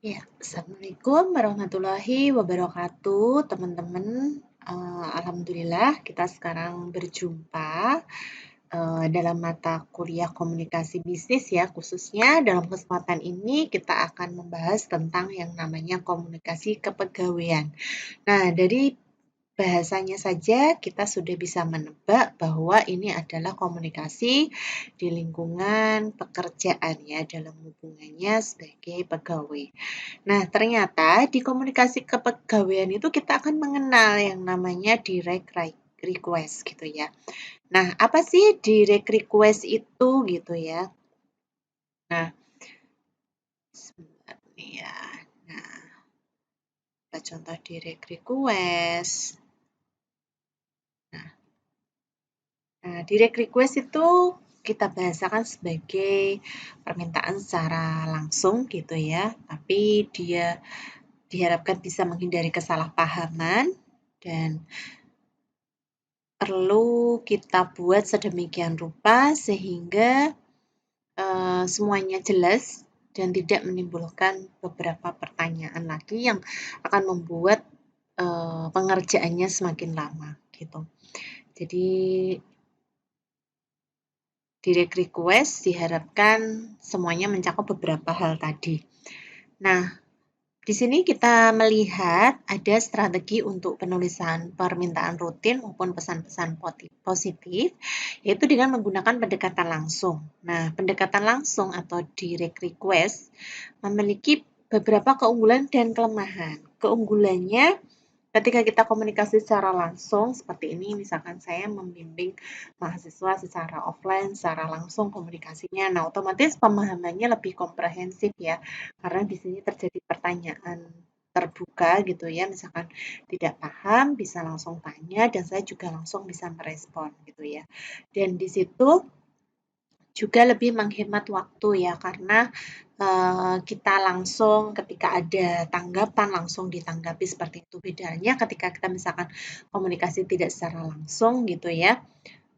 Ya, Assalamualaikum warahmatullahi wabarakatuh, teman-teman. Alhamdulillah kita sekarang berjumpa dalam mata kuliah komunikasi bisnis ya, khususnya dalam kesempatan ini kita akan membahas tentang yang namanya komunikasi kepegawaian. Nah, dari bahasanya saja kita sudah bisa menebak bahwa ini adalah komunikasi di lingkungan pekerjaan ya, dalam hubungannya sebagai pegawai. Nah, ternyata di komunikasi kepegawaian itu kita akan mengenal yang namanya direct request gitu ya. Nah, apa sih direct request itu gitu ya? Nah, sebentar nih ya. Nah, kita contoh direct request. Nah, direct request itu kita bahasakan sebagai permintaan secara langsung gitu ya, tapi dia diharapkan bisa menghindari kesalahpahaman dan perlu kita buat sedemikian rupa sehingga semuanya jelas dan tidak menimbulkan beberapa pertanyaan lagi yang akan membuat pengerjaannya semakin lama gitu. Jadi direct request diharapkan semuanya mencakup beberapa hal tadi. Nah, di sini kita melihat ada strategi untuk penulisan permintaan rutin maupun pesan-pesan positif, yaitu dengan menggunakan pendekatan langsung. Nah, pendekatan langsung atau direct request memiliki beberapa keunggulan dan kelemahan. Keunggulannya ketika kita komunikasi secara langsung seperti ini, misalkan saya membimbing mahasiswa secara offline, secara langsung komunikasinya. Nah, otomatis pemahamannya lebih komprehensif ya, karena di sini terjadi pertanyaan terbuka gitu ya, misalkan tidak paham bisa langsung tanya dan saya juga langsung bisa merespon gitu ya. Dan di situ juga lebih menghemat waktu ya, karena kita langsung ketika ada tanggapan langsung ditanggapi seperti itu. Bedanya ketika kita misalkan komunikasi tidak secara langsung gitu ya,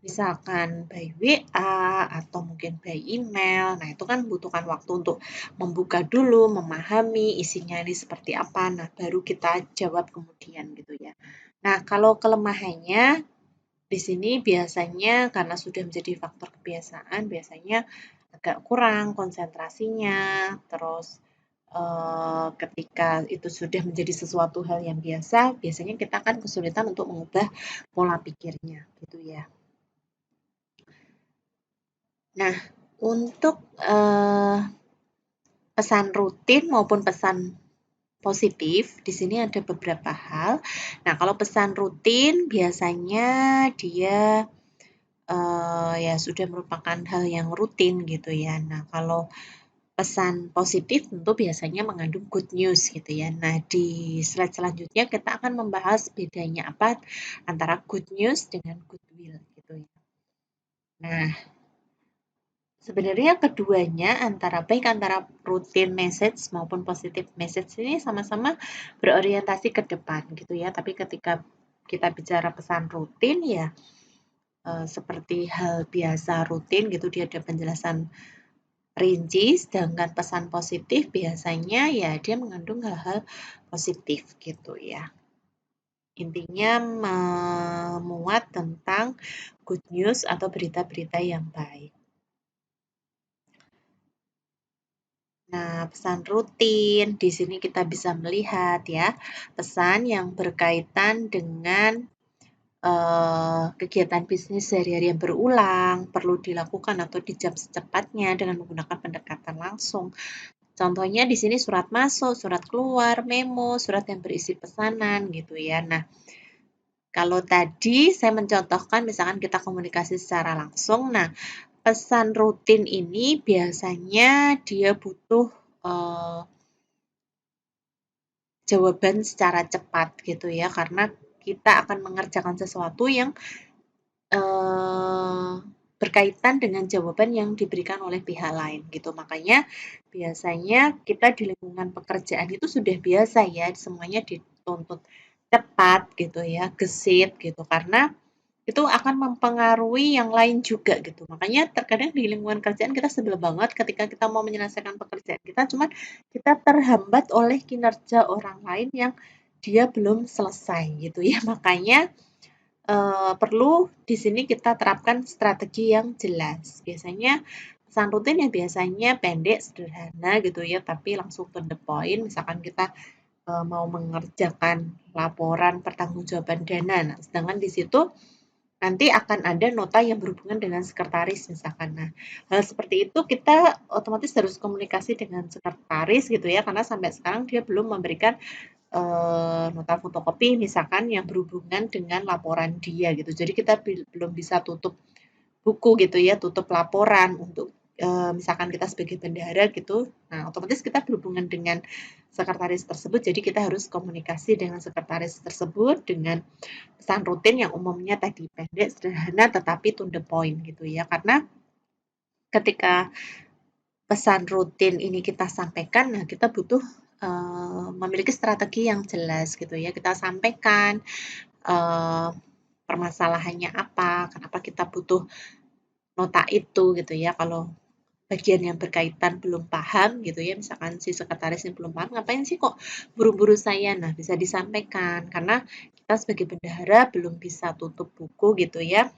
misalkan by WA atau mungkin by email. Nah, itu kan membutuhkan waktu untuk membuka dulu, memahami isinya ini seperti apa. Nah, baru kita jawab kemudian gitu ya. Nah, kalau kelemahannya di sini biasanya karena sudah menjadi faktor kebiasaan, biasanya agak kurang konsentrasinya, terus ketika itu sudah menjadi sesuatu hal yang biasa, biasanya kita akan kesulitan untuk mengubah pola pikirnya, gitu ya. Nah, untuk pesan rutin maupun pesan positif, di sini ada beberapa hal. Nah, kalau pesan rutin biasanya dia ya sudah merupakan hal yang rutin gitu ya. Nah, kalau pesan positif tentu biasanya mengandung good news gitu ya. Nah, di slide selanjutnya kita akan membahas bedanya apa antara good news dengan goodwill gitu ya. Nah, sebenarnya keduanya baik antara rutin message maupun positive message ini sama-sama berorientasi ke depan gitu ya. Tapi ketika kita bicara pesan rutin ya seperti hal biasa rutin gitu dia ada penjelasan rinci, sedangkan pesan positif biasanya ya dia mengandung hal-hal positif gitu ya. Intinya memuat tentang good news atau berita-berita yang baik. Nah, pesan rutin di sini kita bisa melihat ya, pesan yang berkaitan dengan kegiatan bisnis sehari-hari yang berulang, perlu dilakukan atau dijawab secepatnya dengan menggunakan pendekatan langsung. Contohnya di sini surat masuk, surat keluar, memo, surat yang berisi pesanan gitu ya. Nah, kalau tadi saya mencontohkan misalkan kita komunikasi secara langsung, nah pesan rutin ini biasanya dia butuh jawaban secara cepat gitu ya, karena kita akan mengerjakan sesuatu yang berkaitan dengan jawaban yang diberikan oleh pihak lain gitu. Makanya biasanya kita di lingkungan pekerjaan itu sudah biasa ya, semuanya dituntut cepat gitu ya, gesit gitu. Karena itu akan mempengaruhi yang lain juga gitu. Makanya terkadang di lingkungan kerjaan kita sebel banget ketika kita mau menyelesaikan pekerjaan kita, cuman kita terhambat oleh kinerja orang lain yang dia belum selesai gitu ya. Makanya perlu di sini kita terapkan strategi yang jelas. Biasanya pesan rutin yang biasanya pendek, sederhana gitu ya, tapi langsung to the point. Misalkan kita mau mengerjakan laporan pertanggungjawaban dana. Nah, sedangkan di situ nanti akan ada nota yang berhubungan dengan sekretaris misalkan. Nah, hal seperti itu kita otomatis harus komunikasi dengan sekretaris gitu ya, karena sampai sekarang dia belum memberikan nota fotokopi misalkan yang berhubungan dengan laporan dia gitu. Jadi kita belum bisa tutup buku gitu ya, tutup laporan untuk misalkan kita sebagai bendahara gitu. Nah, otomatis kita berhubungan dengan sekretaris tersebut, jadi kita harus komunikasi dengan sekretaris tersebut dengan pesan rutin yang umumnya tadi pendek, sederhana, tetapi to the point gitu ya. Karena ketika pesan rutin ini kita sampaikan, nah kita butuh memiliki strategi yang jelas gitu ya. Kita sampaikan permasalahannya apa, kenapa kita butuh nota itu gitu ya. Kalau bagian yang berkaitan belum paham gitu ya, misalkan si sekretarisnya belum paham, ngapain sih kok buru-buru saya? Nah, bisa disampaikan karena kita sebagai bendahara belum bisa tutup buku gitu ya.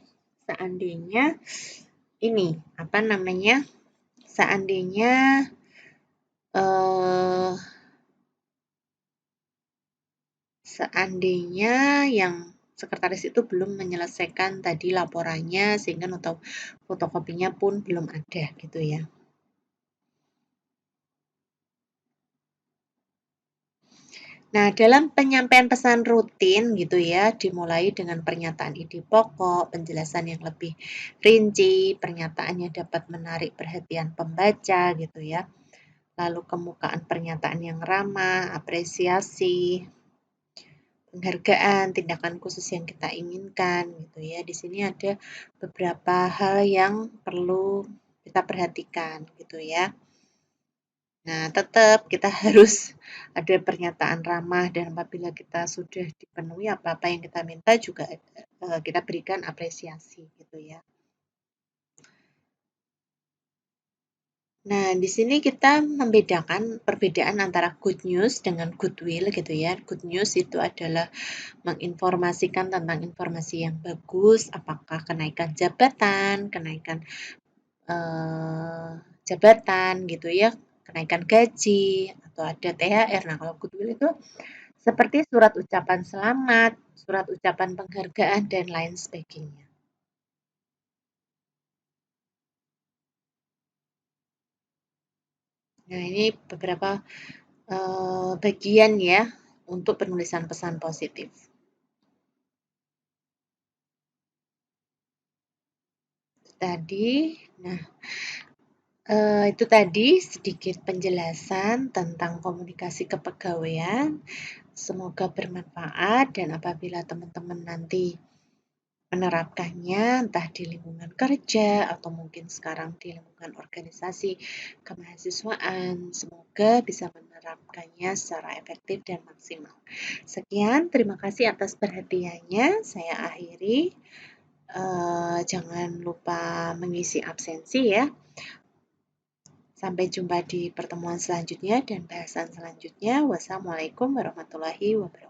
Seandainya ini apa namanya? Seandainya eh seandainya yang sekretaris itu belum menyelesaikan tadi laporannya sehingga nota fotokopinya pun belum ada gitu ya. Nah, dalam penyampaian pesan rutin gitu ya, dimulai dengan pernyataan ide pokok, penjelasan yang lebih rinci, pernyataan yang dapat menarik perhatian pembaca gitu ya. Lalu kemukaan pernyataan yang ramah, apresiasi, penghargaan, tindakan khusus yang kita inginkan gitu ya. Di sini ada beberapa hal yang perlu kita perhatikan gitu ya. Nah, tetap kita harus ada pernyataan ramah dan apabila kita sudah dipenuhi apa-apa yang kita minta juga kita berikan apresiasi gitu ya. Nah, di sini kita membedakan perbedaan antara good news dengan goodwill gitu ya. Good news itu adalah menginformasikan tentang informasi yang bagus, apakah kenaikan jabatan, kenaikan eh, jabatan gitu ya, kenaikan gaji atau ada THR. Nah, kalau goodwill itu seperti surat ucapan selamat, surat ucapan penghargaan dan lain sebagainya. Nah, ini beberapa bagian ya untuk penulisan pesan positif. Tadi, nah itu tadi sedikit penjelasan tentang komunikasi kepegawaian. Semoga bermanfaat dan apabila teman-teman nanti menerapkannya entah di lingkungan kerja atau mungkin sekarang di lingkungan organisasi kemahasiswaan, semoga bisa menerapkannya secara efektif dan maksimal. Sekian, terima kasih atas perhatiannya. Saya akhiri. Jangan lupa mengisi absensi ya. Sampai jumpa di pertemuan selanjutnya dan bahasan selanjutnya. Wassalamualaikum warahmatullahi wabarakatuh.